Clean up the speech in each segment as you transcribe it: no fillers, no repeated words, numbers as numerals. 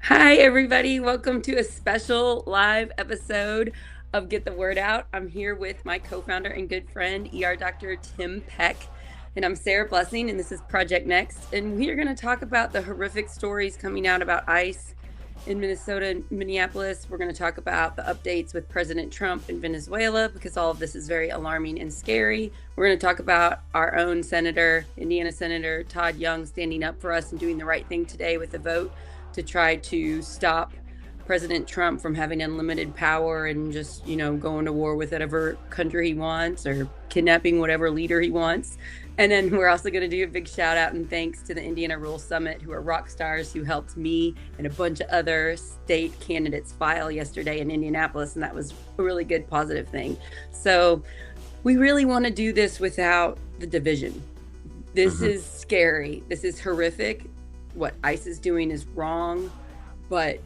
Hi, everybody. Welcome to a special live episode of Get the Word Out. I'm here with my co founder and good friend, Dr. Tim Peck. And I'm Sarah Blessing, and this is Project Next. And we are going to talk about the horrific stories coming out about ICE in Minnesota and Minneapolis. We're going to talk about the updates with President Trump in Venezuela because all of this is very alarming and scary. We're going to talk about our own senator, Indiana Senator Todd Young, standing up for us and doing the right thing today with the vote to try to stop President Trump from having unlimited power and just, going to war with whatever country he wants or kidnapping whatever leader he wants. And then we're also going to do a big shout out and thanks to the Indiana Rural Summit, who are rock stars who helped me and a bunch of other state candidates file yesterday in Indianapolis. And that was a really good, positive thing. So we really want to do this without the division. This is scary. This is horrific. What ICE is doing is wrong, but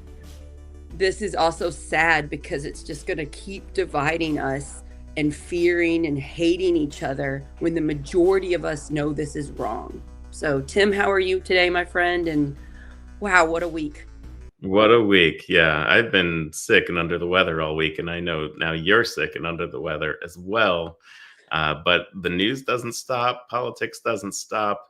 this is also sad because it's just going to keep dividing us and fearing and hating each other when the majority of us know this is wrong. So, Tim, how are you today, my friend? And wow, what a week. What a week. Yeah, I've been sick and under the weather all week, and I know now you're sick and under the weather as well. But the news doesn't stop, politics doesn't stop,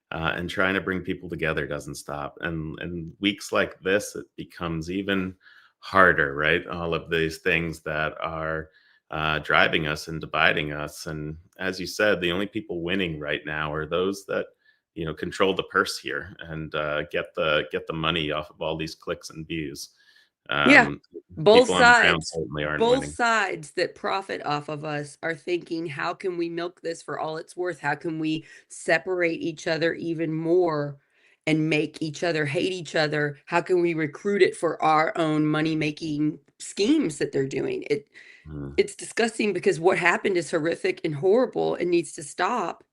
and trying to bring people together doesn't stop. And weeks like this, it becomes even harder, right? All of these things that are driving us and dividing us. And as you said, the only people winning right now are those that control the purse here and get the money off of all these clicks and views. Yeah, both People on the ground sides. certainly aren't Both winning. sides that profit off of us are thinking, how can we milk this for all it's worth? How can we separate each other even more and make each other hate each other? How can we recruit it for our own money-making schemes that they're doing? Mm, It's disgusting because what happened is horrific and horrible and needs to stop,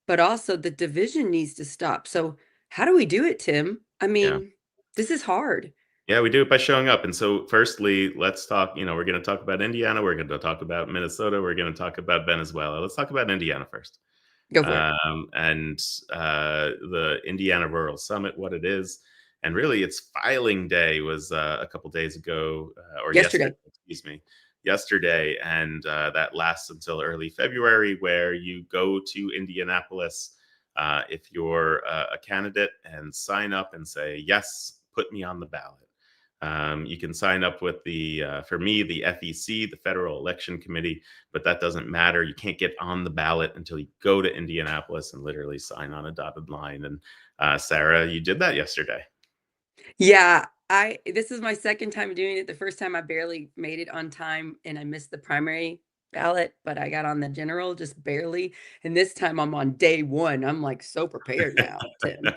but also the division needs to stop. So how do we do it, Tim? I yeah. mean, this is hard. Yeah, we do it by showing up. And so, firstly, let's talk. We're going to talk about Indiana. We're going to talk about Minnesota. We're going to talk about Venezuela. Let's talk about Indiana first. Go for it. And the Indiana Rural Summit, what it is. And really, its filing day was a couple days ago, or yesterday, Yesterday. excuse me, yesterday. And that lasts until early February, where you go to Indianapolis if you're a candidate and sign up and say, yes, put me on the ballot. You can sign up with for me, the FEC, the Federal Election Committee, but that doesn't matter. You can't get on the ballot until you go to Indianapolis and literally sign on a dotted line. And Sarah, you did that yesterday. Yeah, this is my second time doing it. The first time I barely made it on time and I missed the primary ballot, but I got on the general just barely. And this time I'm on day one. I'm like so prepared now, Tim.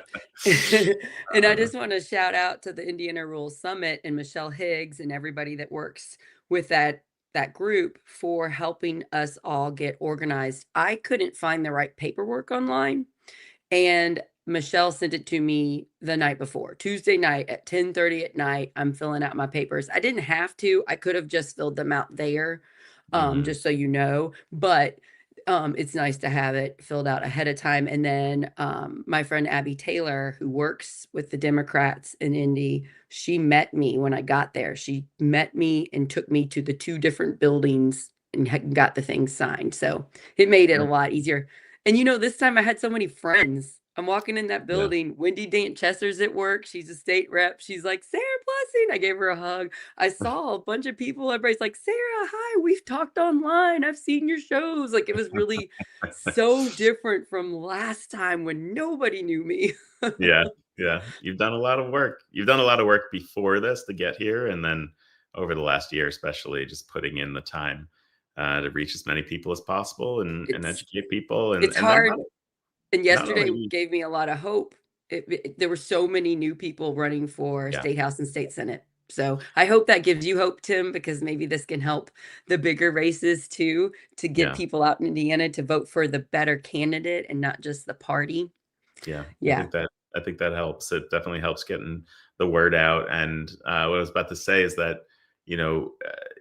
And I Uh, just want to shout out to the Indiana Rural Summit and Michelle Higgs and everybody that works with that group for helping us all get organized. I couldn't find the right paperwork online. And Michelle sent it to me the night before, Tuesday night at 10:30 at night. I'm filling out my papers. I didn't have to. I could have just filled them out there, mhm. just so you know. But it's nice to have it filled out ahead of time. And then my friend Abby Taylor, who works with the Democrats in Indy, she met me when I got there. She met me and took me to the two different buildings and got the thing signed. So it made it a lot easier. And this time I had so many friends. I'm walking in that Yeah. building. Wendy Dant Chester's at work. She's a state rep. She's like, Sarah Blessing. I gave her a hug. I saw a bunch of people. Everybody's like, Sarah, hi. We've talked online. I've seen your shows. Like, it was really so different from last time when nobody knew me. Yeah, yeah. You've done a lot of work. You've done a lot of work before this to get here, and then over the last year, especially, just putting in the time to reach as many people as possible and It's educate people, and it's and then hard. And not yesterday only gave me a lot of hope. There were so many new people running for yeah, state house and state senate. So I hope that gives you hope, Tim, because maybe this can help the bigger races too, to get yeah, people out in Indiana to vote for the better candidate and not just the party. yeah. Yeah. I think that helps. It definitely helps getting the word out. And what I was about to say is that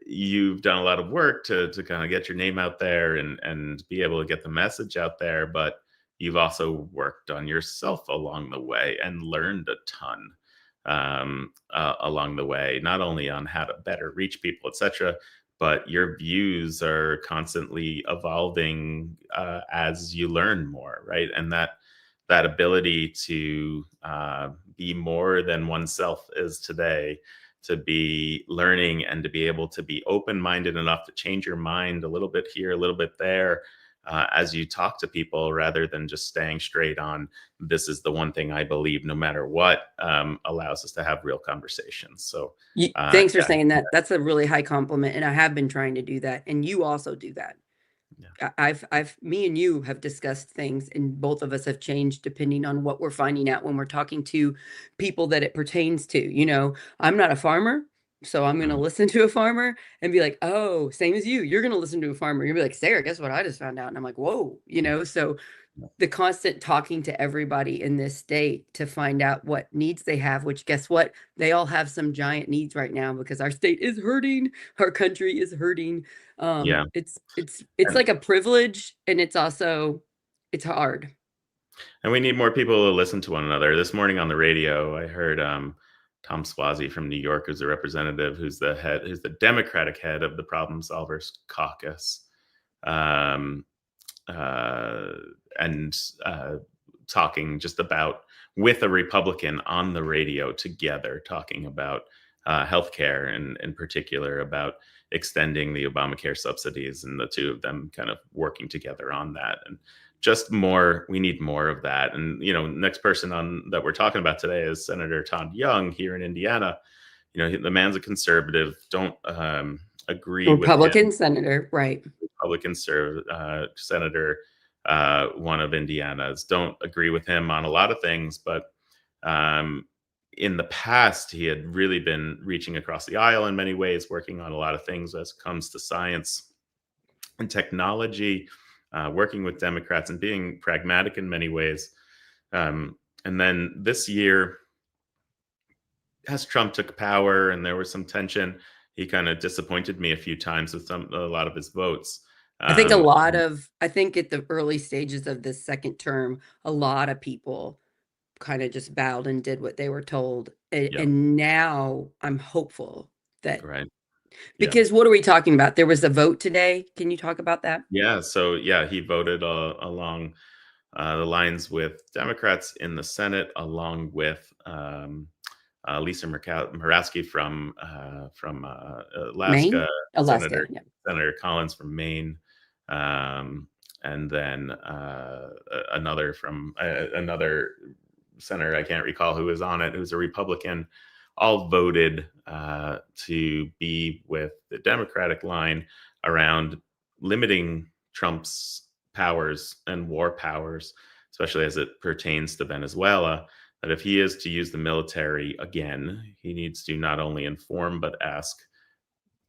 you've done a lot of work to kind of get your name out there and be able to get the message out there, but you've also worked on yourself along the way and learned a ton. along the way, not only on how to better reach people, etc., but your views are constantly evolving as you learn more, right? And that ability to be more than oneself is today, to be learning and to be able to be open-minded enough to change your mind a little bit here, a little bit there, as you talk to people, rather than just staying straight on this is the one thing I believe no matter what, allows us to have real conversations. So, Thanks for yeah, saying that. That's a really high compliment, and I have been trying to do that, and you also do that. yeah, Me and you have discussed things, and both of us have changed depending on what we're finding out when we're talking to people that it pertains to. I'm not a farmer, so I'm going to mhm, listen to a farmer and be like, oh, same as you. You're going to listen to a farmer. You'll be like, Sarah, guess what I just found out? And I'm like, whoa. So yeah, the constant talking to everybody in this state to find out what needs they have, which guess what? They all have some giant needs right now because our state is hurting, our country is hurting. yeah. It's And like a privilege, and it's hard. And we need more people to listen to one another. This morning on the radio, I heard Tom Swazi from New York, who's a representative, who's the Democratic head of the Problem Solvers Caucus, um, uh, and talking just about with a Republican on the radio together, talking about healthcare and in particular about extending the Obamacare subsidies, and the two of them kind of working together on that. And just more, we need more of that. And next person on that we're talking about today is Senator Todd Young here in Indiana. The man's a conservative. Don't agree with him. Republican senator, right? Republican senator, one of Indiana's. Don't agree with him on a lot of things, but um, in the past, he had really been reaching across the aisle in many ways, working on a lot of things as it comes to science and technology, working with Democrats and being pragmatic in many ways. And then this year, as Trump took power and there was some tension, he kind of disappointed me a few times with a lot of his votes. Um, I think at the early stages of this second term, a lot of people kind of just bowed and did what they were told. yeah, And now I'm hopeful that, right. Yeah. because what are we talking about? There was a vote today. Can you talk about that? Yeah. So, yeah, he voted along the lines with Democrats in the Senate, along with Lisa Murkowski from Alaska, Maine? Alaska. Senator Yeah. Senator Collins from Maine, and then another senator, I can't recall who was on it, who's a Republican. All voted to be with the Democratic line around limiting Trump's powers and war powers, especially as it pertains to Venezuela. That if he is to use the military again, he needs to not only inform but ask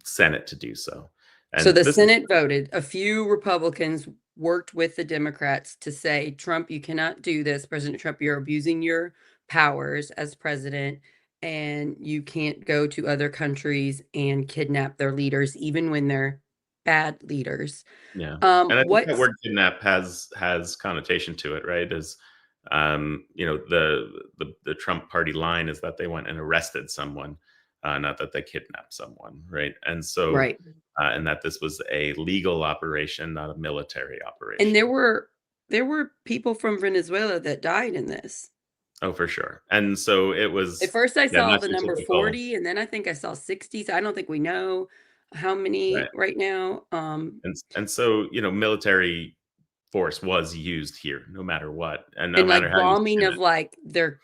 Senate to do so. So And the this is Senate voted. A few Republicans worked with the Democrats to say, Trump, you cannot do this. President Trump, you're abusing your powers as president, and you can't go to other countries and kidnap their leaders, even when they're bad leaders. Yeah, and I think that What's word kidnap has connotation to it, right? As the Trump party line is that they went and arrested someone, not that they kidnapped someone, right? And so, right? and that this was a legal operation, not a military And operation. there were people from Venezuela that died in this. Oh, for sure. And so it At was, first, I yeah, saw not the your number typical, 40, and then I think I saw 60. So I don't think we know how right? many right now. And so military force was used here, no matter what, and no And matter like how you bombing spin of it. like their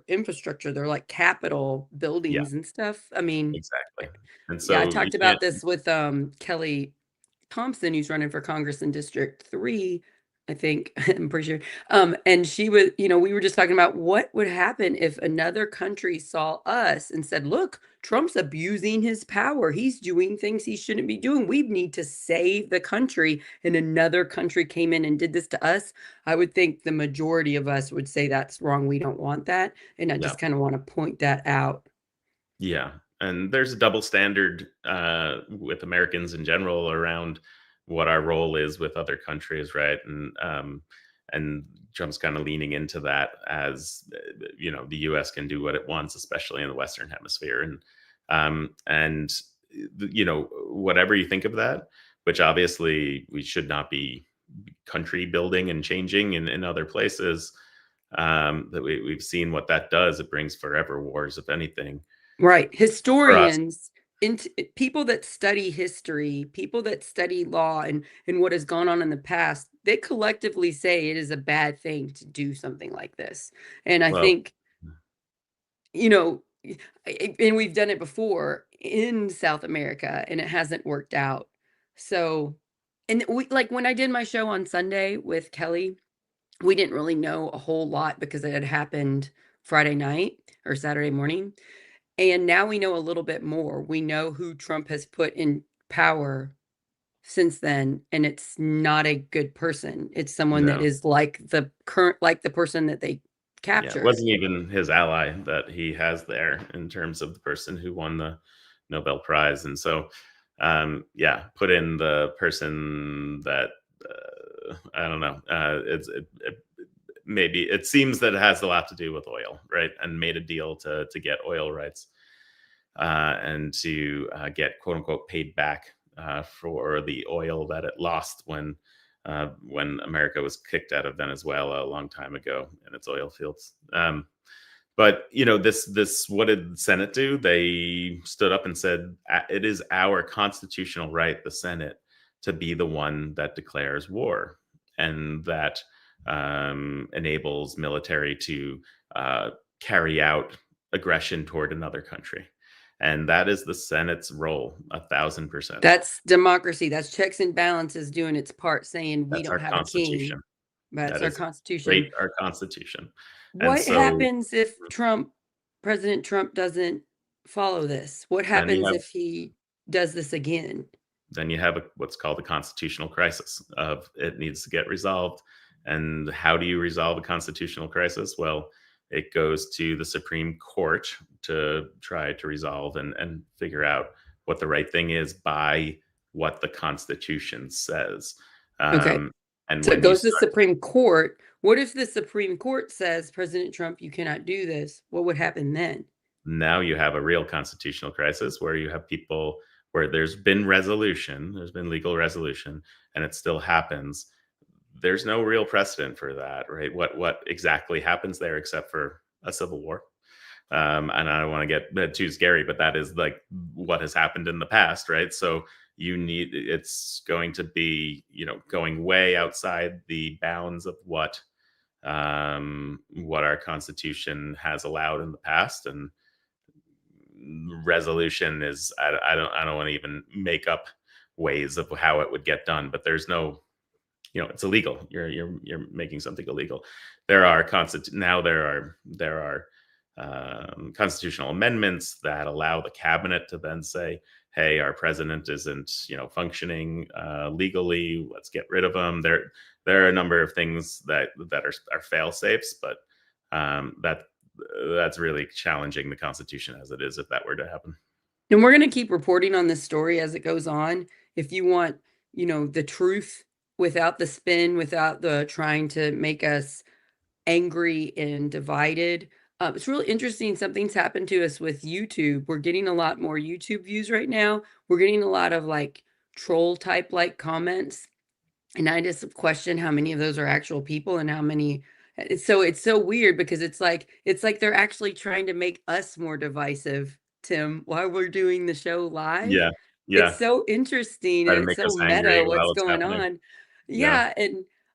infrastructure, their like Capitol Yeah, buildings and stuff. I mean, exactly. And yeah, I so you talked about can't. this with Kelly Thompson, who's running for Congress in District 3, I think, I'm pretty sure. And she was, we were just talking about what would happen if another country saw us and said, look, Trump's abusing his power. He's doing things he shouldn't be doing. We need to save the country. And another country came in and did this to us. I would think the majority of us would say that's wrong. We don't want that. And I Yeah. just kind of want to point that out. Yeah, and there's a double standard with Americans in general around what our role is with other countries, right? And and Trump's kind of leaning into that as the U.S. can do what it wants, especially in the Western Hemisphere, and whatever you think of that, which obviously we should not be country building and changing in other places. That we've seen what that does. It brings forever wars, if anything. Right. For us, Historians, people that study history, people that study law and what has gone on in the past, they collectively say it is a bad thing to do something like this. And I well, think, you know, and we've done it before in South America and it hasn't worked out. So, and we like when I did my show on Sunday with Kelly, we didn't really know a whole lot because it had happened Friday night or Saturday morning. And now we know a little bit more. We know who Trump has put in power since then, and it's not a good person. It's someone that no, is like the person that they yeah, it captured. wasn't even his ally that he has there in terms of the person who won the Nobel Prize, and so yeah, put in the person that I don't know. Maybe it seems that it has a lot to do with oil, right? And made a deal to get oil rights and to get quote unquote paid back for the oil that it lost when America was kicked out of Venezuela a long time ago in its oil fields. But this what did the Senate do? They stood up and said it is our constitutional right, the Senate, to be the one that declares war and that enables military to carry out aggression toward another country. And that is the Senate's role, 1,000%. That's democracy. That's checks and balances doing its part, saying we That's don't our have a king. Constitution. That's That our is great, Constitution. our Constitution. And What so happens if President Trump doesn't follow this? What then you happens have if he does this again? what's called a constitutional crisis of it needs to get resolved. And how do you resolve a constitutional crisis? Well, it goes to the Supreme Court to try to resolve and figure out what the right thing is by what the Constitution says. Okay. Um, and So it when you goes to the start, Supreme Court. What if the Supreme Court says, President Trump, you cannot do this? What would happen then? now you have a real constitutional crisis where you have people where there's been legal resolution, and it still happens. There's no real precedent for that, right? What exactly happens there except for a civil war? And I don't want to get too scary, but that is like what has happened in the past, right? So it's going to be, going way outside the bounds of what our Constitution has allowed in the past, and resolution is I don't want to even make up ways of how it would get done, but there's no, it's illegal. You're making something illegal. There are constitutional amendments that allow the cabinet to then say, hey, our president isn't functioning legally, let's get rid of him. There are a number of things that are fail safes, but that's really challenging the Constitution as it is if that were to happen. And we're going to keep reporting on this story as it goes on. If you want, the truth without the spin, without the trying to make us angry and divided. It's really interesting. Something's happened to us with YouTube. We're getting a lot more YouTube views right now. We're getting a lot of like troll type like comments. And I just question how many of those are actual people and how many. It's so weird because it's like they're actually trying to make us more divisive, Tim, while we're doing the show live. Yeah, It's yeah. so interesting Try and to it's make so us meta angry what's while it's going happening. on. Yeah, Yeah,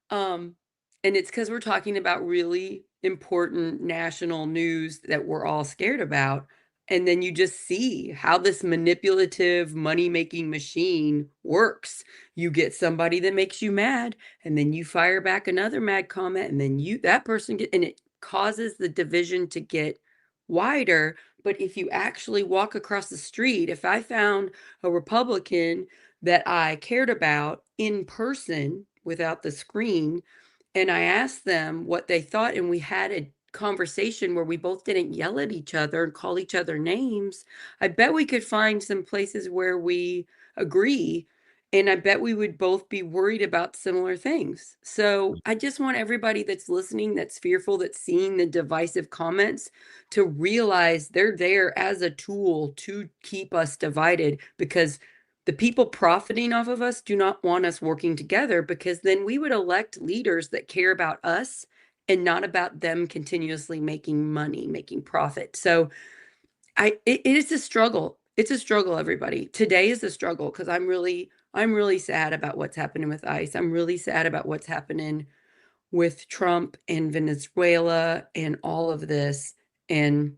um and it's because we're talking about really important national news that we're all scared about. And then you just see how this manipulative money-making machine works. You get somebody that makes you mad, and then you fire back another mad comment, and then that person and it causes the division to get wider. But if you actually walk across the street, if I found a Republican that I cared about in person without the screen, and I asked them what they thought, and we had a conversation where we both didn't yell at each other and call each other names, I bet we could find some places where we agree. And I bet we would both be worried about similar things. So I just want everybody that's listening, that's fearful, that's seeing the divisive comments, to realize they're there as a tool to keep us divided, because the people profiting off of us do not want us working together, because then we would elect leaders that care about us and not about them continuously making money, making profit. So it is a struggle. It's a struggle, everybody. Today is a struggle because I'm really sad about what's happening with ICE. I'm really sad about what's happening with Trump and Venezuela and all of this. And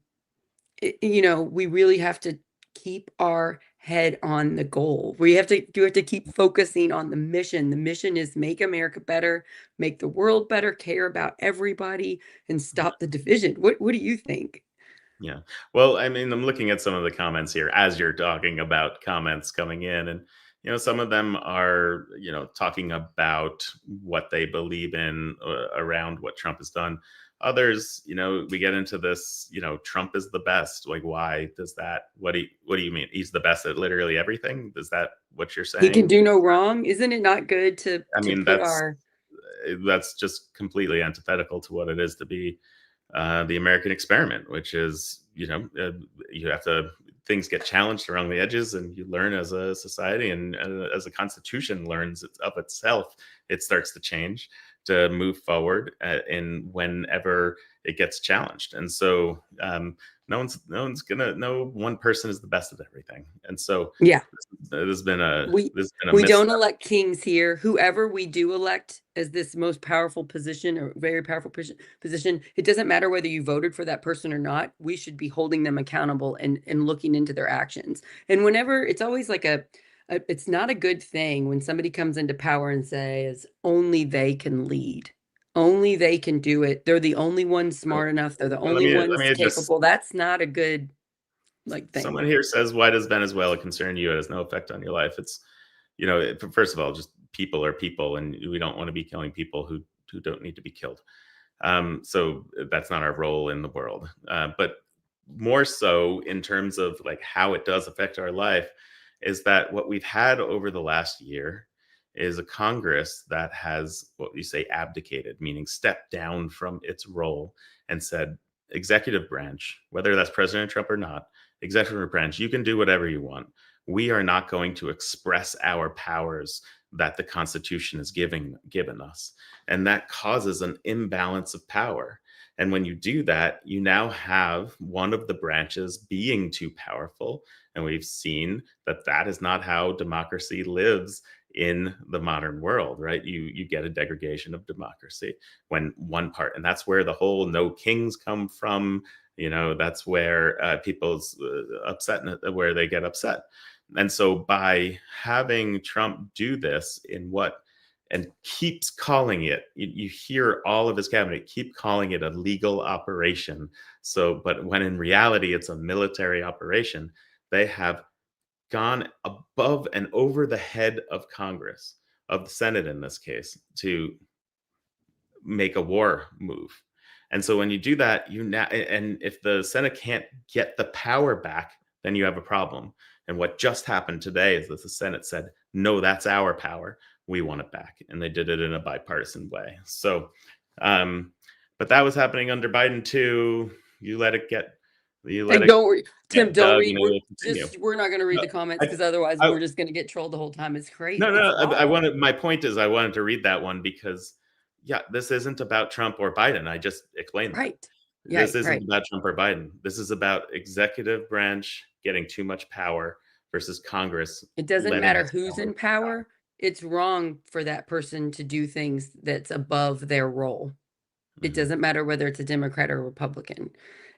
we really have to keep our head on the goal. We have to keep focusing on the mission. The mission is make America better, make the world better, care about everybody, and stop the division. What do you think? Yeah. Well, I mean, I'm looking at some of the comments here as you're talking about comments coming in, and some of them are talking about what they believe in around what Trump has done. Others, we get into this. Trump is the best. Like, why does that? What do you mean? He's the best at literally everything. Is that what you're He can saying? do no wrong. Isn't it not good to I to mean, put our that's just completely antithetical to what it is to be the American experiment, which is, you have to, things get challenged around the edges and you learn as a society, and as a constitution learns of itself, it starts to change to move forward in whenever it gets challenged. And so no one person is the best at everything. And so yeah. there's been a We there's been a we don't misstep. elect kings here. Whoever we do elect as this most powerful position, or very powerful position, it doesn't matter whether you voted for that person or not. We should be holding them accountable and looking into their actions. And whenever it's always like it's not a good thing when somebody comes into power and says only they can lead. Only they can do it. They're the only ones smart enough. They're the Let only me let ones me just capable. That's not a good Someone thing. here says, "Why does Venezuela concern you? It has no effect on your life." It's, first of all, just people are people, and we don't want to be killing people who don't need to be killed. So that's not our role in the world. But more so in terms of like how it does affect our life, is that what we've had over the last year is a Congress that has what you say abdicated, meaning stepped down from its role and said, executive branch, whether that's President Trump or not, executive branch, you can do whatever you want. We are not going to express our powers that the Constitution is given us. And that causes an imbalance of power. And when you do that, you now have one of the branches being too powerful. And we've seen that that is not how democracy lives in the modern world, right? You get a degradation of democracy when one part, and that's where the whole no kings come from. That's where people's upset, where they get upset. And so by having Trump do this and keeps calling it, you hear all of his cabinet keep calling it a legal operation. So, but when in reality it's a military operation, they have gone above and over the head of Congress, of the Senate in this case, to make a war move. And so when you do that, and if the Senate can't get the power back, then you have a problem. And what just happened today is that the Senate said, no, that's our power. We want it back. And they did it in a bipartisan way. So, but that was happening under Biden too. You let it get, you let And it don't worry, Tim, get don't dug, read. and it will continue. We're not going to read Uh, the comments, I, because otherwise I, we're just going to get trolled the whole time. It's crazy. no, It's no. I wrong. wanted. My point is, I wanted to read that one because, yeah, this isn't about Trump or Biden. I just explained that. Right. This Right. isn't Right. about Trump or Biden. This is about executive branch getting too much power versus Congress It doesn't letting matter its who's power in go. power. It's wrong for that person to do things that's above their role. It Mhm, doesn't matter whether it's a Democrat or a Republican.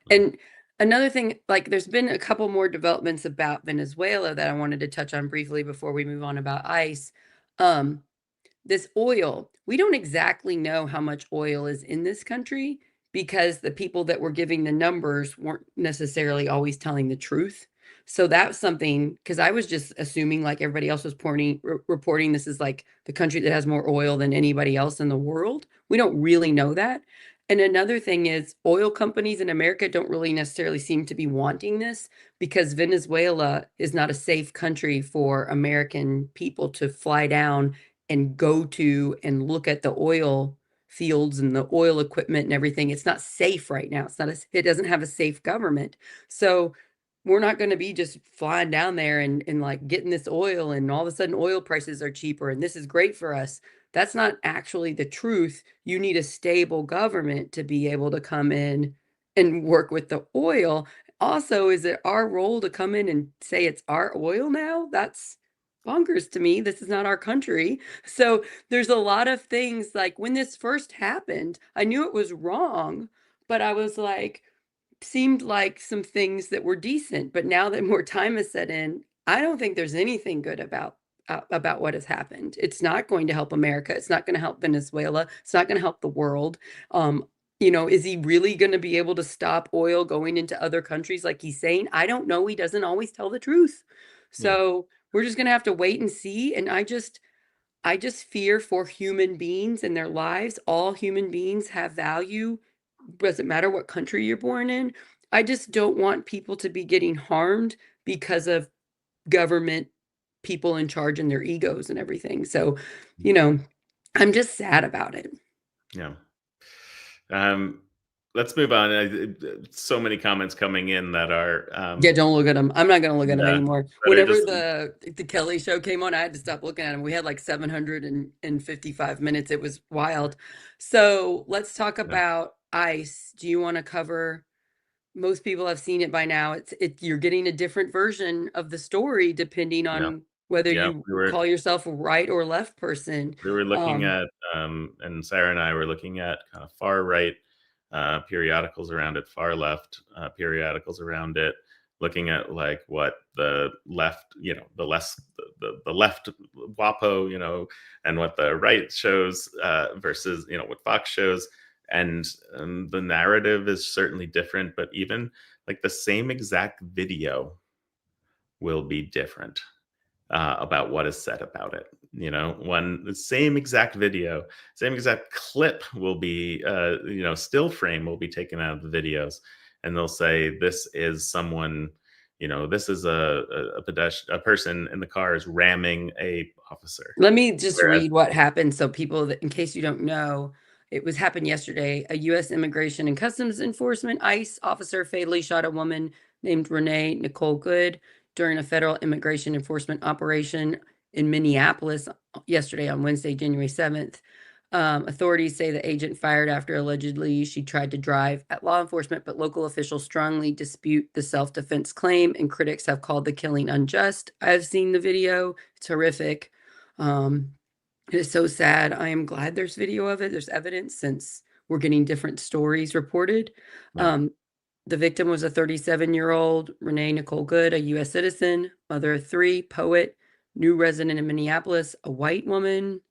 mhm. And another thing, like there's been a couple more developments about Venezuela that I wanted to touch on briefly before we move on about ICE. Um, this oil, we don't exactly know how much oil is in this country, because the people that were giving the numbers weren't necessarily always telling the truth. So that's something, because I was just assuming, like everybody else was reporting, this is like the country that has more oil than anybody else in the world. We don't really know that. And another thing is oil companies in America don't really necessarily seem to be wanting this because Venezuela is not a safe country for American people to fly down and go to and look at the oil fields and the oil equipment and everything. It's not safe right now. It doesn't have a safe government. So we're not going to be just flying down there and like getting this oil and all of a sudden oil prices are cheaper and this is great for us. That's not actually the truth. You need a stable government to be able to come in and work with the oil. Also, is it our role to come in and say it's our oil now? That's bonkers to me. This is not our country. So there's a lot of things like when this first happened, I knew it was wrong, but I was like, seemed like some things that were decent, but now that more time has set in, I don't think there's anything good about what has happened. It's not going to help America. It's not going to help Venezuela. It's not going to help the world. Is he really going to be able to stop oil going into other countries like he's saying? I don't know. He doesn't always tell the truth. Yeah. So we're just going to have to wait and see. And I just fear for human beings and their lives. All human beings have value. Doesn't matter what country you're born in. I just don't want people to be getting harmed because of government people in charge and their egos and everything. So, you know, I'm just sad about it. Yeah. Um, let's move on. So many comments coming in that are, Yeah, don't look at them. I'm not gonna look at them yeah, anymore. that are Whenever just, the Kelly show came on, I had to stop looking at them. We had like 755 minutes. It was wild. So let's talk yeah, about ICE. Do you want to cover? Most people have seen it by now. You're getting a different version of the story depending yeah, on whether yeah. you call yourself a right or left person. We were looking Um, at, and Sarah and I were looking at kind of far right periodicals around it, far left periodicals around it, looking at like what the left, the left WAPO, and what the right shows versus, what Fox shows. And the narrative is certainly different, but even like the same exact video will be different about what is said about it. When the same exact video, same exact clip will be, still frame will be taken out of the videos, and they'll say this is someone, this is a person in the car is ramming a officer. Let me just Whereas, read what happened so people that, in case you don't know, happened yesterday. A U.S. Immigration and Customs Enforcement ICE officer fatally shot a woman named Renee Nicole Good during a federal immigration enforcement operation in Minneapolis yesterday on Wednesday, January 7th. Authorities say the agent fired after allegedly she tried to drive at law enforcement, but local officials strongly dispute the self-defense claim, and critics have called the killing unjust. I've seen the video. It's horrific. Um, it is so sad. I am glad there's video of it. There's evidence since we're getting different stories reported. yeah, Um, the victim was a 37-year-old Renee Nicole Good, a U.S. citizen, mother of three, poet, new resident in Minneapolis, a white woman.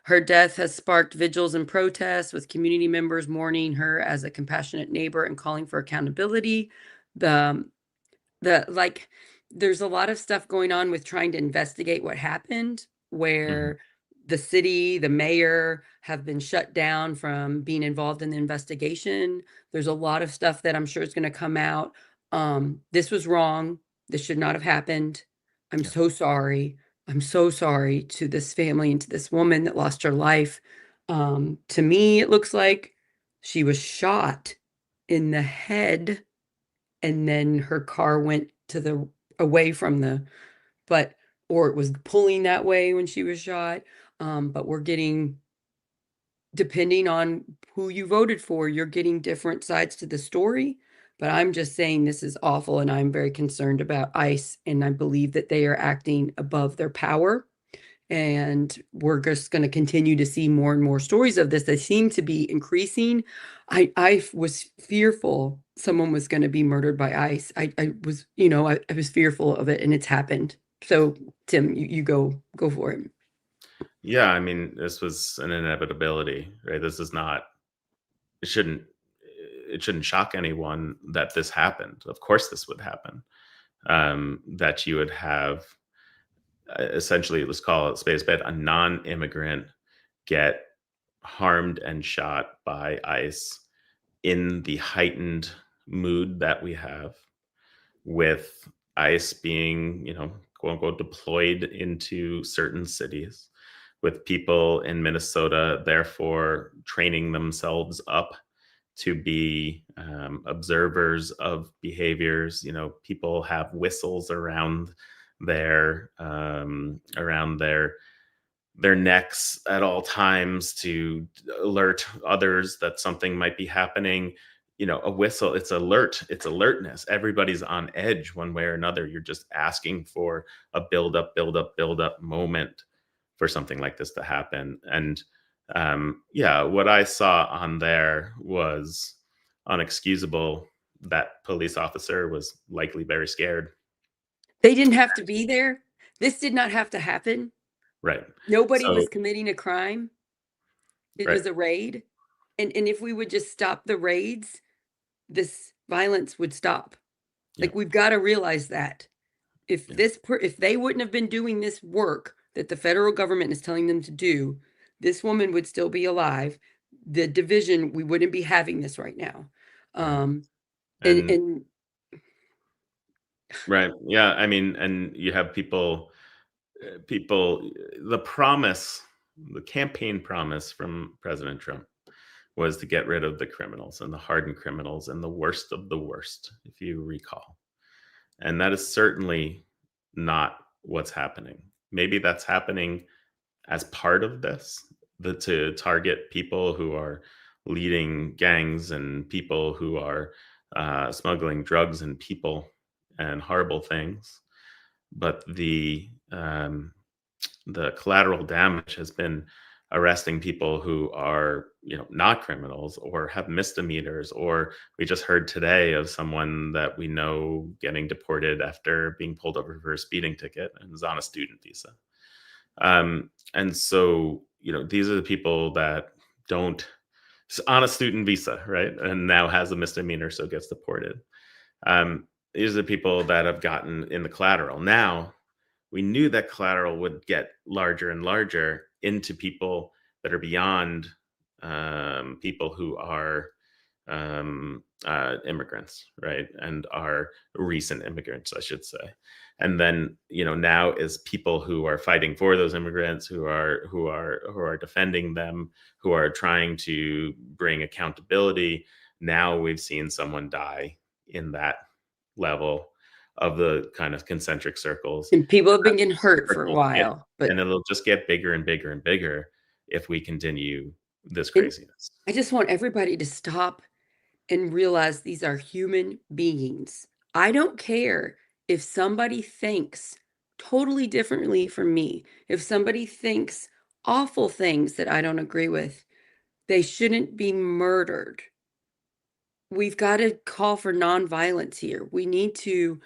Her death has sparked vigils and protests, with community members mourning her as a compassionate neighbor and calling for accountability. The like there's a lot of stuff going on with trying to investigate what happened, mhm, where the city, the mayor have been shut down from being involved in the investigation. There's a lot of stuff that I'm sure is going to come out. This was wrong. This should not have happened. I'm yeah, so sorry. I'm so sorry to this family and to this woman that lost her life. To me, it looks like she was shot in the head and then her car went to the away from the but or it was pulling that way when she was shot. But we're getting, depending on who you voted for, you're getting different sides to the story. But I'm just saying this is awful, and I'm very concerned about ICE, and I believe that they are acting above their power. And we're just going to continue to see more and more stories of this. They seem to be increasing. I was fearful someone was going to be murdered by ICE. I was, I was fearful of it, and it's happened. So Tim, you go for it. yeah. I mean, this was an inevitability, right? This is not. It shouldn't. It shouldn't shock anyone that this happened. Of course, this would happen. That you would have essentially, let's call it space bet, a non-immigrant get harmed and shot by ICE in the heightened mood that we have, with ICE being, quote unquote, deployed into certain cities, with people in Minnesota, therefore, training themselves up to be observers of behaviors. People have whistles around their necks at all times to alert others that something might be happening. A whistle, it's it's alertness. Everybody's on edge one way or another. You're just asking for a build up moment for something like this to happen. And yeah, what I saw on there was unexcusable. That police officer was likely very scared. They didn't have to be there. This did not have to happen. Right. Nobody So, was committing a crime. It right. was a raid. And if we would just stop the raids, this violence would stop. Yeah. Like, we've gotta realize that. Yeah. If they wouldn't have been doing this work that the federal government is telling them to do, this woman would still be alive. The division, we wouldn't be having this right now. Right. Um, and And and right. Yeah. I mean, and you have people, the promise, the campaign promise from President Trump was to get rid of the criminals and the hardened criminals and the worst of the worst, if you recall. And that is certainly not what's happening. Maybe that's happening as part of this, to target people who are leading gangs and people who are smuggling drugs and people and horrible things. But the collateral damage has been arresting people who are, not criminals or have misdemeanors. Or we just heard today of someone that we know getting deported after being pulled over for a speeding ticket and was on a student visa. And so, these are the people that don't on a student visa, right? And now has a misdemeanor, so gets deported. These are the people that have gotten in the collateral. Now, we knew that collateral would get larger and larger into people that are beyond people who are immigrants, right? And are recent immigrants, I should say. And then, now is people who are fighting for those immigrants, who are defending them, who are trying to bring accountability. Now we've seen someone die in that level of the kind of concentric circles. and people have been getting hurt for a Circles get, while, but and it'll just get bigger and bigger and bigger if we continue this and craziness. I just want everybody to stop and realize these are human beings. I don't care if somebody thinks totally differently from me, if somebody thinks awful things that I don't agree with, they shouldn't be murdered. We've got to call for nonviolence here. We need to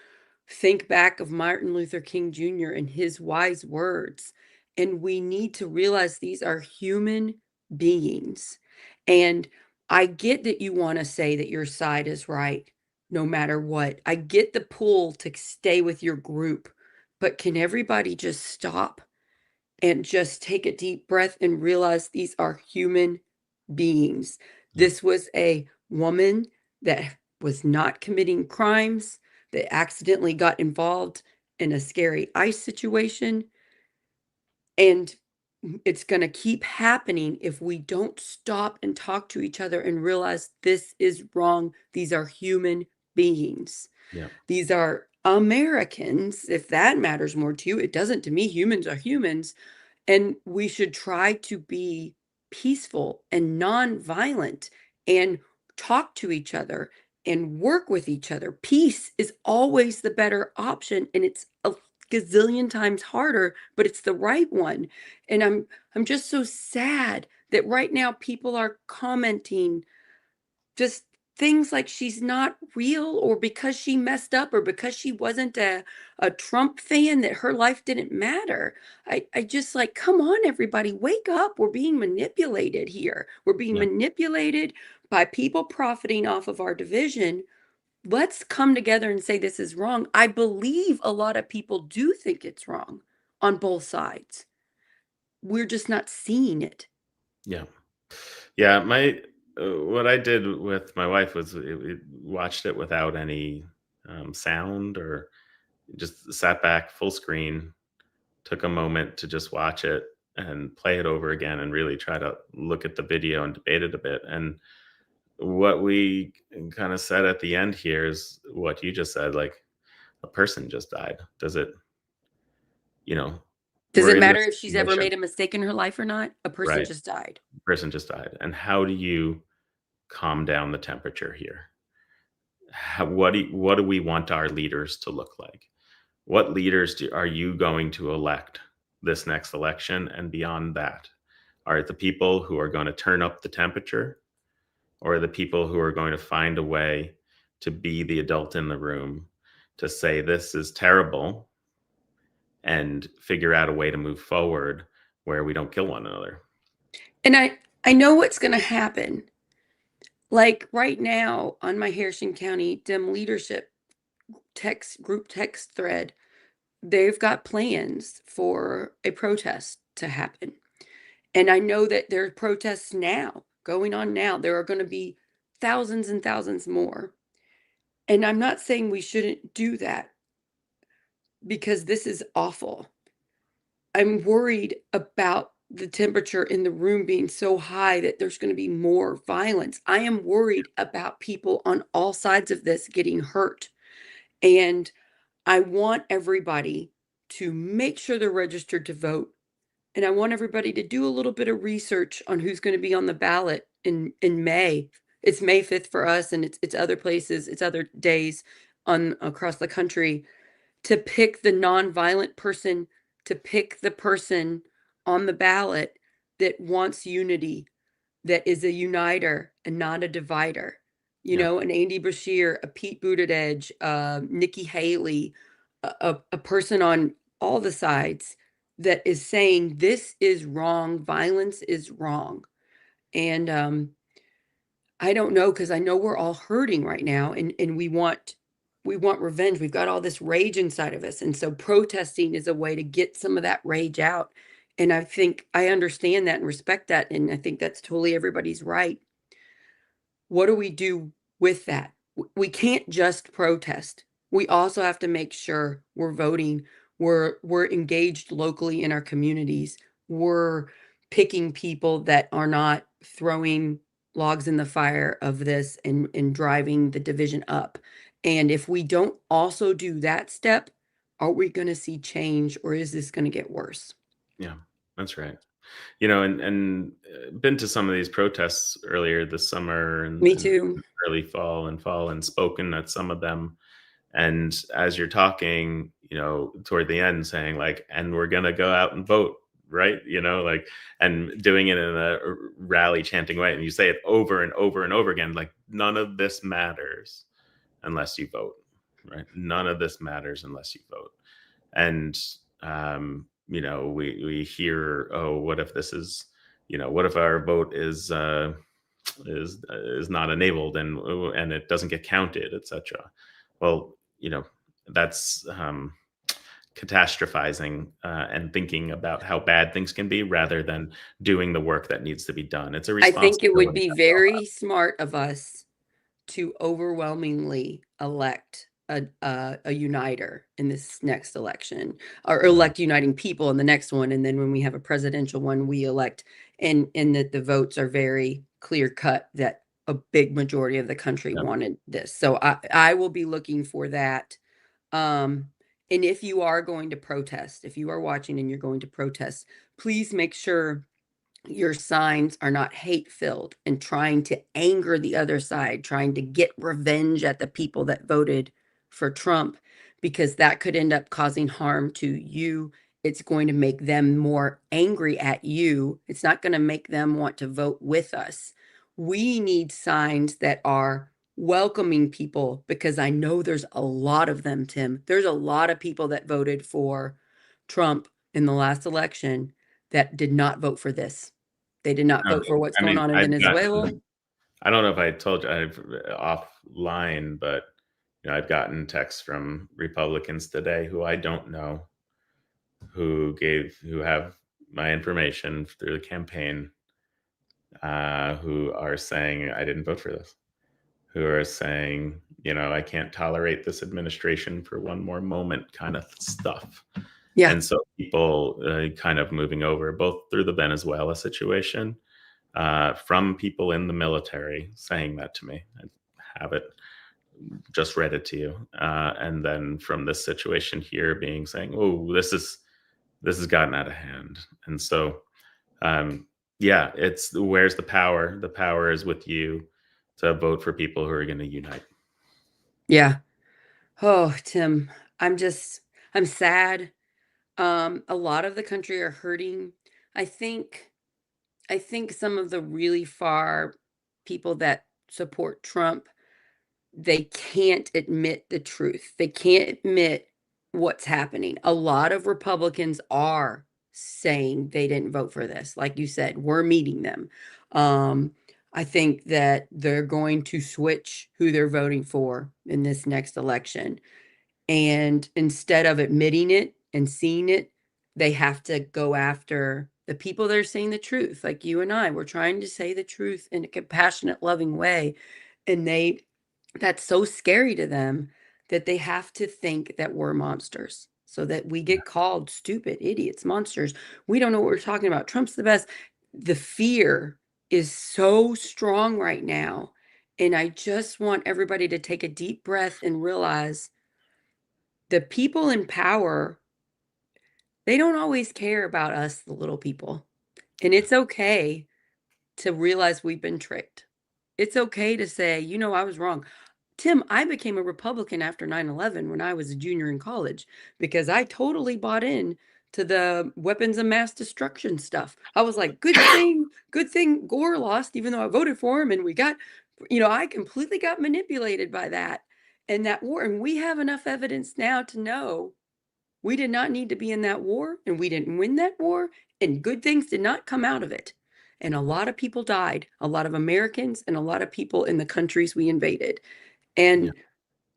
think back of Martin Luther King Jr. and his wise words. And we need to realize these are human beings. And I get that you want to say that your side is right no matter what. I get the pull to stay with your group. But can everybody just stop and just take a deep breath and realize these are human beings? Yeah, This was a woman that was not committing crimes, that accidentally got involved in a scary ICE situation. And it's going to keep happening if we don't stop and talk to each other and realize this is wrong. These are human beings. yeah, These are Americans. If that matters more to you, it doesn't to me. Humans are humans. And we should try to be peaceful and nonviolent and talk to each other and work with each other. Peace is always the better option, and it's a gazillion times harder, but it's the right one. And I'm just so sad that right now people are commenting just things like she's not real, or because she messed up, or because she wasn't a Trump fan, that her life didn't matter. I just like, come on, everybody, wake up. We're being manipulated here. We're being yeah, manipulated by people profiting off of our division. Let's come together and say this is wrong. I believe a lot of people do think it's wrong on both sides. We're just not seeing it. yeah. Yeah, my what I did with my wife was we watched it without any sound, or just sat back full screen, took a moment to just watch it and play it over again and really try to look at the video and debate it a bit. And what we kind of said at the end here is what you just said, like, a person just died. Does it, you know, Does we're it in matter this if she's ever situation, made a mistake in her life or not? A person right? just died. Person just died. And how do you calm down the temperature here? What do we want our leaders to look like? What leaders are you going to elect this next election and beyond that? Are it the people who are going to turn up the temperature, or are the people who are going to find a way to be the adult in the room, to say this is terrible and figure out a way to move forward where we don't kill one another? And I know what's going to happen. Like right now on my Harrison County Dem leadership group text thread, they've got plans for a protest to happen. And I know that there are protests now going on now. There are going to be thousands and thousands more. And I'm not saying we shouldn't do that because this is awful. I'm worried about the temperature in the room being so high that there's going to be more violence. I am worried about people on all sides of this getting hurt. And I want everybody to make sure they're registered to vote. And I want everybody to do a little bit of research on who's going to be on the ballot in May. It's May 5th for us, and it's other places, it's other days on across the country, to pick the nonviolent person, to pick the person on the ballot that wants unity, that is a uniter and not a divider. You Yeah. know, an Andy Bashir, a Pete Buttigieg, Nikki Haley, a person on all the sides that is saying this is wrong, violence is wrong. And I don't know, because I know we're all hurting right now, and we want revenge. We've got all this rage inside of us. And so protesting is a way to get some of that rage out. And I think I understand that and respect that. And I think that's totally everybody's right. What do we do with that? We can't just protest. We also have to make sure we're voting, we're engaged locally in our communities, we're picking people that are not throwing logs in the fire of this and driving the division up. And if we don't also do that step, are we going to see change, or is this going to get worse? Yeah, that's right. And been to some of these protests earlier this summer and, Me and too. early fall and spoken at some of them. And as you're talking, toward the end, saying like, and we're going to go out and vote, right? Like, and doing it in a rally chanting way. And you say it over and over and over again, like, none of this matters unless you vote, right? None of this matters unless you vote. And we hear, oh, what if this is, what if our vote is not enabled, and it doesn't get counted, etc. Well, that's catastrophizing, and thinking about how bad things can be rather than doing the work that needs to be done. It's a I think it would responsibility be that we all very smart of us to overwhelmingly elect a uniter in this next election, or have. Mhm. elect uniting people in the next one. And then when we have a presidential one, we elect, and that the votes are very clear cut, that a big majority of the country Yeah. wanted this. So I will be looking for that. Um, and if you are going to protest, if you are watching and you're going to protest, please make sure your signs are not hate filled and trying to anger the other side, trying to get revenge at the people that voted for Trump, because that could end up causing harm to you. It's going to make them more angry at you. It's not going to make them want to vote with us. We need signs that are welcoming people, because I know there's a lot of them, Tim. There's a lot of people that voted for Trump in the last election that did not vote for this. They did not vote for what's I going mean, on in I've Venezuela. gotten, I don't know if I told you, I've offline, but I've gotten texts from Republicans today who I don't know, who have my information through the campaign, who are saying, I didn't vote for this, who are saying, I can't tolerate this administration for one more moment kind of stuff. Yeah. And so people kind of moving over, both through the Venezuela situation, from people in the military saying that to me. I have it, just read it to you. And then from this situation here being saying, oh, this has gotten out of hand. And so, um, yeah, it's where's the power? The power is with you to vote for people who are going to unite. Yeah. Oh, Tim, I'm sad. A lot of the country are hurting. I think I think some of the really far people that support Trump, they can't admit the truth. They can't admit what's happening. A lot of Republicans are saying they didn't vote for this. Like you said, we're meeting them. Um, I think that they're going to switch who they're voting for in this next election. And instead of admitting it and seeing it, they have to go after the people that are saying the truth, like you and I. We're trying to say the truth in a compassionate, loving way. And that's so scary to them that they have to think that we're monsters so that we get called stupid, idiots, monsters. We don't know what we're talking about. Trump's the best. The fear is so strong right now. And I just want everybody to take a deep breath and realize the people in power, they don't always care about us, the little people. And it's okay to realize we've been tricked. It's okay to say, I was wrong. Tim, I became a Republican after 9/11 when I was a junior in college because I totally bought in to the weapons of mass destruction stuff. I was like, good thing Gore lost, even though I voted for him. And I completely got manipulated by that and that war. And we have enough evidence now to know we did not need to be in that war, and we didn't win that war, and good things did not come out of it. And a lot of people died, a lot of Americans, and a lot of people in the countries we invaded. Yeah. And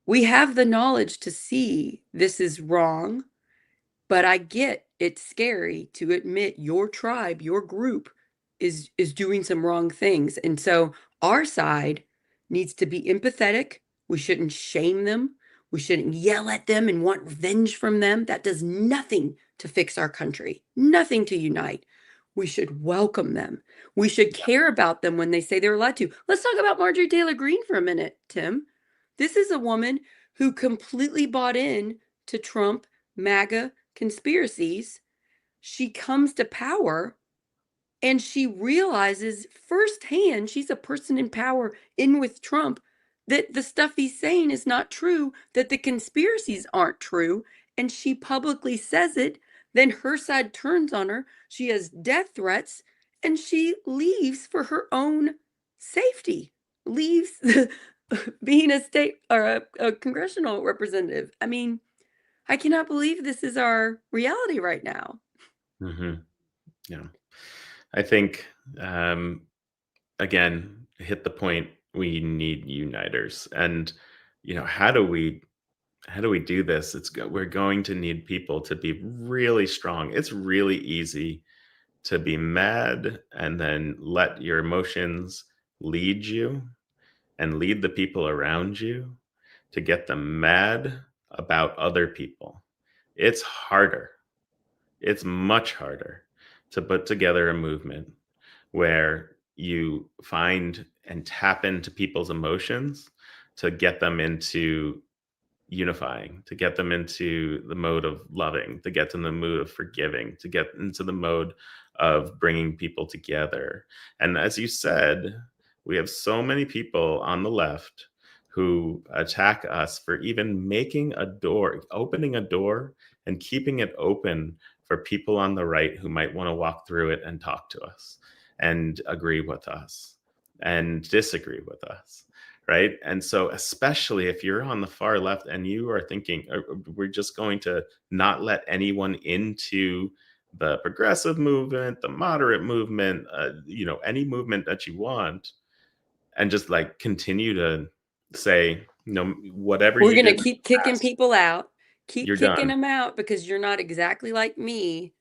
we have the knowledge to see this is wrong, but I get it's scary to admit your tribe, your group is doing some wrong things. And so our side needs to be empathetic. We shouldn't shame them. We shouldn't yell at them and want revenge from them. That does nothing to fix our country, nothing to unite. We should welcome them. We should care about them when they say they're allowed to. Let's talk about Marjorie Taylor Greene for a minute, Tim. This is a woman who completely bought in to Trump, MAGA conspiracies. She comes to power and she realizes firsthand, she's a person in power in with Trump, that the stuff he's saying is not true, that the conspiracies aren't true. And she publicly says it. Then her side turns on her. She has death threats and she leaves for her own safety, leaves being a state or a congressional representative. I mean, I cannot believe this is our reality right now. Hmm. Yeah. I think, again, hit the point. We need uniters. And, how do we do this? We're going to need people to be really strong. It's really easy to be mad and then let your emotions lead you and lead the people around you to get them mad about other people. It's harder. It's much harder to put together a movement where you find and tap into people's emotions to get them into unifying, to get them into the mode of loving, to get in the mood of forgiving, to get into the mode of bringing people together. And as you said, we have so many people on the left who attack us for even making a door, opening a door and keeping it open for people on the right who might want to walk through it and talk to us and agree with us and disagree with us. Right. And so, especially if you're on the far left and you are thinking, we're just going to not let anyone into the progressive movement, the moderate movement, any movement that you want, and just like continue to say, whatever We're you going did to in keep the kicking past, people out, keep you're kicking done. them out because you're not exactly like me.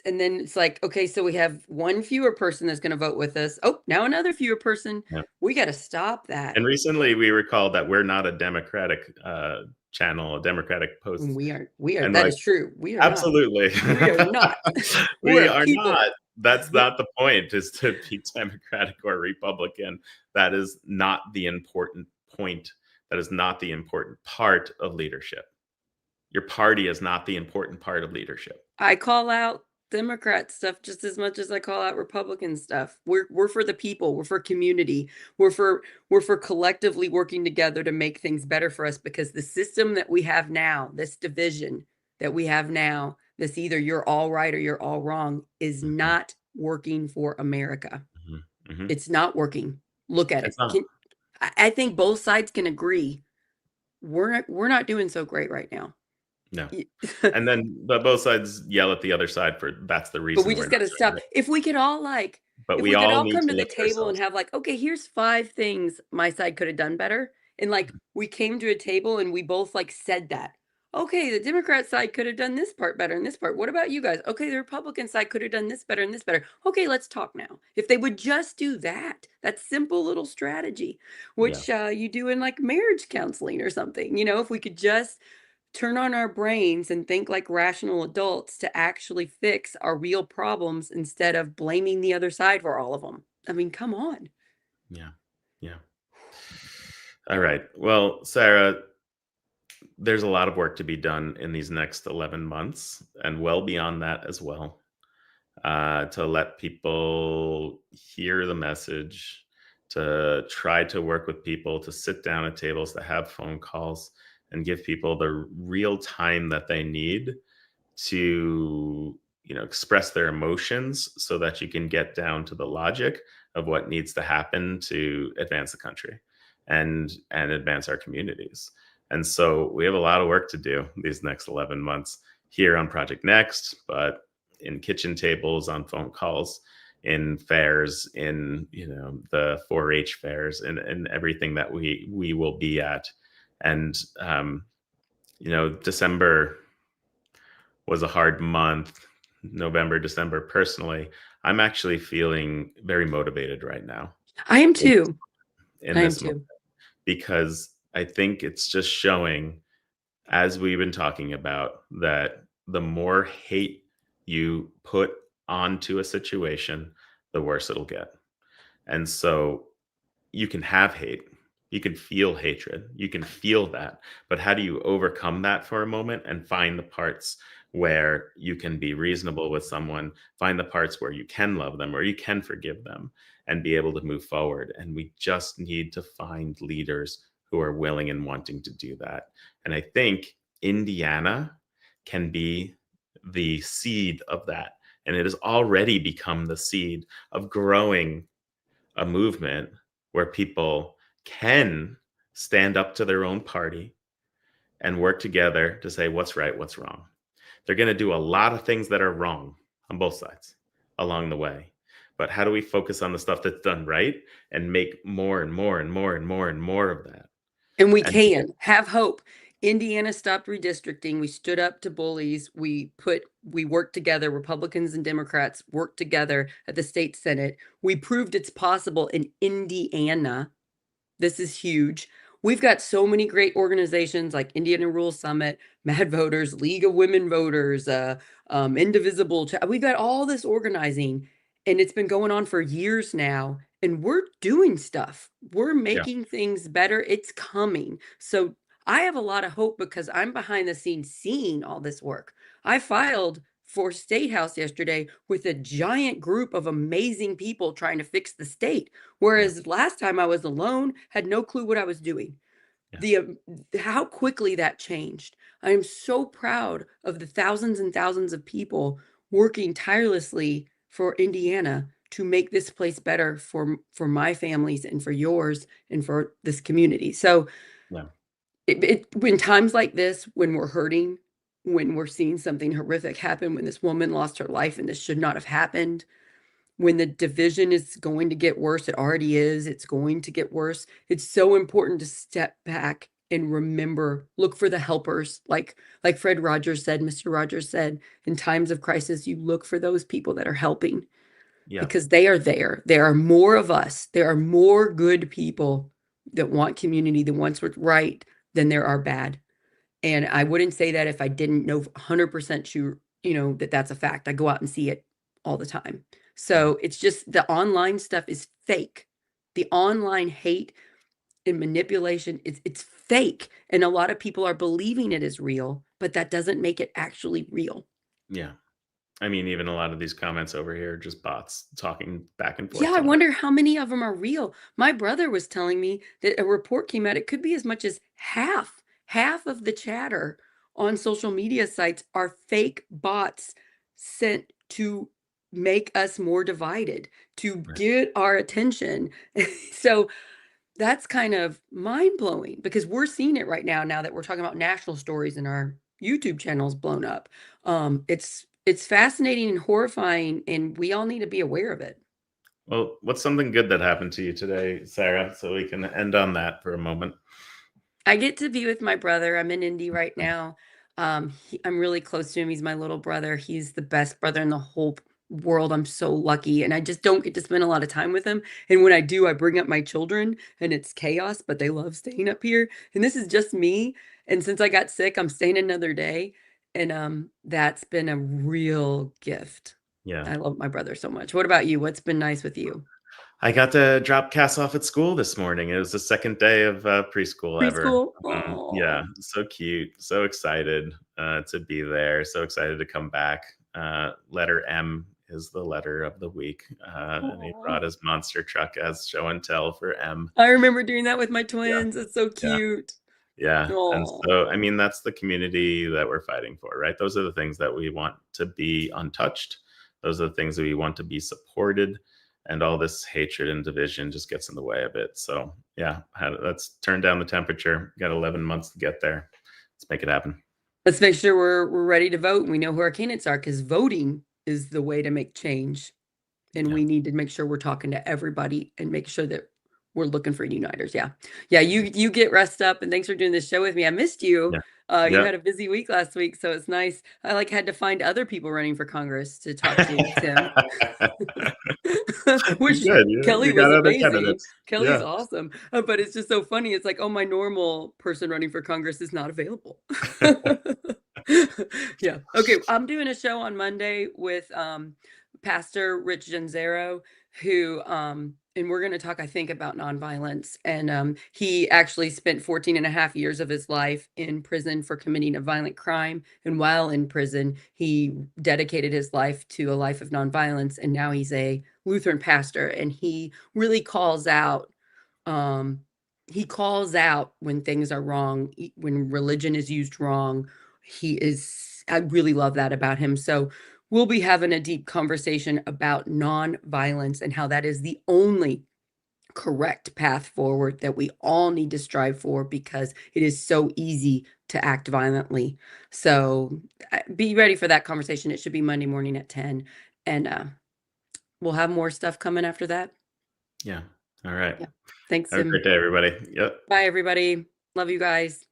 And then it's like, okay, so we have one fewer person that's going to vote with us. Oh, now another fewer person. Yeah. We got to stop that. And recently we were called that we're not a Democratic channel, a Democratic And post. we are, And that like, is true. We are not. absolutely. We are not. We're We a are people. not. That's not the point, is to be Democratic or Republican. That is not the important point. That is not the important part of leadership. Your party is not the important part of leadership. I call out Democrat stuff just as much as I call out Republican stuff. We're for the people, we're for community, we're for collectively working together to make things better for us, because the system that we have now, this division that we have now, this either you're all right or you're all wrong, is Mhm, not working for America. mhm, mhm. It's not working. Look at It's it. not. I think both sides can agree we're not doing so great right now. No. And then but both sides yell at the other side for that's the But reason we we're just not gotta doing stop. it. If we could all like, But if we we could all all need come to to the look at table and ourselves. have like, okay, here's 5 things my side could have done better. And like we came to a table and we both like said that. Okay, the Democrat side could have done this part better and this part. What about you guys? Okay, the Republican side could have done this better and this better. Okay, let's talk now. If they would just do that, that simple little strategy, Yeah, which you do in like marriage counseling or something, if we could just turn on our brains and think like rational adults to actually fix our real problems instead of blaming the other side for all of them. I mean, come on. yeah, yeah. All right. Well, Sarah, there's a lot of work to be done in these next 11 months and well beyond that as well, to let people hear the message, to try to work with people, to sit down at tables, to have phone calls, and give people the real time that they need to express their emotions so that you can get down to the logic of what needs to happen to advance the country and advance our communities. And so we have a lot of work to do these next 11 months here on Project Next, but in kitchen tables, on phone calls, in fairs, in the 4-H fairs, and everything that we will be at. And December was a hard month. November, December, personally, I'm actually feeling very motivated right now I am in too. in I am this moment, too. because I think it's just showing, as we've been talking about, that the more hate you put onto a situation, the worse it'll get. And so you can have hate, you can feel hatred, you can feel that, but how do you overcome that for a moment and find the parts where you can be reasonable with someone, find the parts where you can love them or you can forgive them and be able to move forward? And we just need to find leaders who are willing and wanting to do that. And I think Indiana can be the seed of that, and it has already become the seed of growing a movement where people can stand up to their own party and work together to say what's right, what's wrong. They're going to do a lot of things that are wrong on both sides along the way. But how do we focus on the stuff that's done right and make more and more and more and more and more of that? And we And can have hope. Indiana stopped redistricting. We stood up to bullies. We worked together. Republicans and Democrats worked together at the state Senate. We proved it's possible in Indiana. This is huge. We've got so many great organizations like Indiana Rural Summit, Mad Voters, League of Women Voters, Indivisible. We've got all this organizing, and it's been going on for years now. And we're doing stuff. We're yeah, making things better. It's coming. So I have a lot of hope because I'm behind the scenes seeing all this work. I filed for State House yesterday with a giant group of amazing people trying to fix the state. yeah, Whereas last time I was alone, had no clue what I was doing. yeah, The how quickly that changed. I am so proud of the thousands and thousands of people working tirelessly for Indiana to make this place better for my families and for yours and for this community. So yeah, when times like this, when we're hurting, when we're seeing something horrific happen, when this woman lost her life and this should not have happened, when the division is going to get worse, it already is, it's going to get worse. It's so important to step back and remember, look for the helpers. Like Fred Rogers said, Mr. Rogers said, in times of crisis, you look for those people that are helping Yeah. because they are there. There are more of us. There are more good people that want community, that wants what's right, than there are bad. And I wouldn't say that if I didn't know 100% sure, that that's a fact. I go out and see it all the time. Yeah. So it's just the online stuff is fake. The online hate and manipulation, it's fake. And a lot of people are believing it is real, but that doesn't make it actually real. Yeah. I mean, even a lot of these comments over here are just bots talking back and Yeah, forth I somewhere. wonder how many of them are real. My brother was telling me that a report came out, it could be as much as half of the chatter on social media sites are fake bots sent to make us more divided, to Right. get our attention. So that's kind of mind-blowing because we're seeing it right now that we're talking about national stories and our YouTube channel's blown up. It's fascinating and horrifying, and we all need to be aware of it. Well, what's something good that happened to you today, Sarah? So we can end on that for a moment. I get to be with my brother. I'm in Indy right now. I'm really close to him. He's my little brother. He's the best brother in the whole world. I'm so lucky, and I just don't get to spend a lot of time with him. And when I do, I bring up my children, and it's chaos, but they love staying up here. And this is just me. And since I got sick, I'm staying another day, and that's been a real gift. Yeah. I love my brother so much. What about you? What's been nice with you? I got to drop Cass off at school this morning. It was the second day of preschool ever. Preschool? Yeah, Oh. so cute. So excited to be there. So excited to come back. Letter M is the letter of the week. And he Oh. brought his monster truck as show and tell for M. I remember doing that with my Yeah, twins. It's so yeah. cute. Yeah. And Oh, so, I mean, that's the community that we're fighting for, right? Those are the things that we want to be untouched. Those are the things that we want to be supported. And all this hatred and division just gets in the way of it. So, yeah, let's turn down the temperature. Got 11 months to get there. Let's make it happen. let's make sure we're ready to vote and we know who our candidates are because voting is the way to make change. And Yeah. we need to make sure we're talking to everybody and make sure that we're looking for uniters. Yeah. Yeah, you get rest up and thanks for doing this show with me. I missed you. Yeah. You Yeah. had a busy week last week, so it's nice. I had to find other people running for Congress to talk to, Tim. You Which good. Kelly You was got other amazing. candidates. Kelly's Yeah. awesome. But it's just so funny. It's like, oh, my normal person running for Congress is not available. Yeah. Okay. I'm doing a show on Monday with Pastor Rich Genzero, who and we're going to talk, I think, about nonviolence. And he actually spent 14 and a half years of his life in prison for committing a violent crime. And while in prison, he dedicated his life to a life of nonviolence. And now he's a Lutheran pastor. And he really um, calls out when things are wrong, when religion is used wrong. I really love that about him. So we'll be having a deep conversation about nonviolence and how that is the only correct path forward that we all need to strive for because it is so easy to act violently. So be ready for that conversation. It should be Monday morning at 10. And we'll have more stuff coming after that. Yeah. All right. Yeah. Thanks, Have a Tim. great day, everybody. Yep. Bye, everybody. Love you guys.